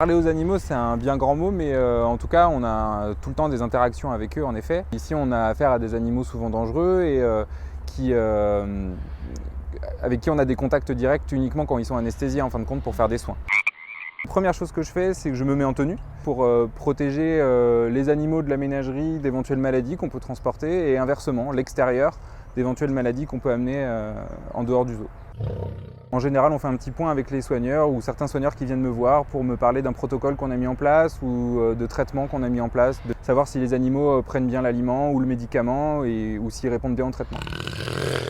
Parler aux animaux, c'est un bien grand mot, mais en tout cas, on a tout le temps des interactions avec eux, en effet. Ici, on a affaire à des animaux souvent dangereux et avec qui on a des contacts directs uniquement quand ils sont anesthésiés, en fin de compte, pour faire des soins. La première chose que je fais, c'est que je me mets en tenue pour protéger les animaux de la ménagerie d'éventuelles maladies qu'on peut transporter et inversement, l'extérieur d'éventuelles maladies qu'on peut amener en dehors du zoo. En général, on fait un petit point avec les soigneurs ou certains soigneurs qui viennent me voir pour me parler d'un protocole qu'on a mis en place ou de traitement qu'on a mis en place, de savoir si les animaux prennent bien l'aliment ou le médicament ou s'ils répondent bien au traitement.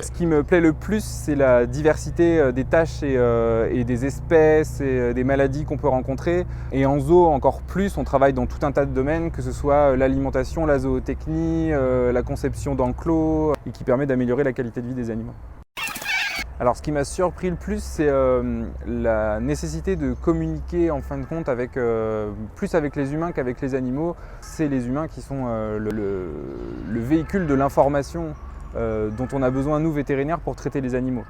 Ce qui me plaît le plus, c'est la diversité des tâches et des espèces et des maladies qu'on peut rencontrer. Et en zoo, encore plus, on travaille dans tout un tas de domaines, que ce soit l'alimentation, la zootechnie, la conception d'enclos, et qui permet d'améliorer la qualité de vie des animaux. Alors ce qui m'a surpris le plus, c'est la nécessité de communiquer en fin de compte plus avec les humains qu'avec les animaux. C'est les humains qui sont le véhicule de l'information dont on a besoin, nous vétérinaires, pour traiter les animaux.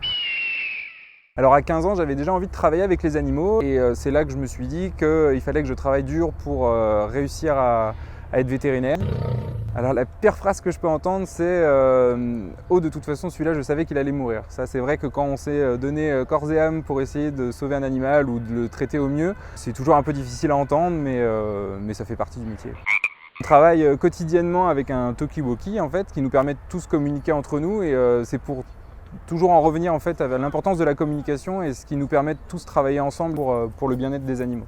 Alors à 15 ans, j'avais déjà envie de travailler avec les animaux et c'est là que je me suis dit qu'il fallait que je travaille dur pour réussir à être vétérinaire. Alors la pire phrase que je peux entendre, c'est « Oh, de toute façon, celui-là, je savais qu'il allait mourir ». Ça, c'est vrai que quand on s'est donné corps et âme pour essayer de sauver un animal ou de le traiter au mieux, c'est toujours un peu difficile à entendre, mais ça fait partie du métier. On travaille quotidiennement avec un talkie-walkie en fait, qui nous permet de tous communiquer entre nous et c'est pour toujours en revenir en fait à l'importance de la communication et ce qui nous permet de tous travailler ensemble pour le bien-être des animaux.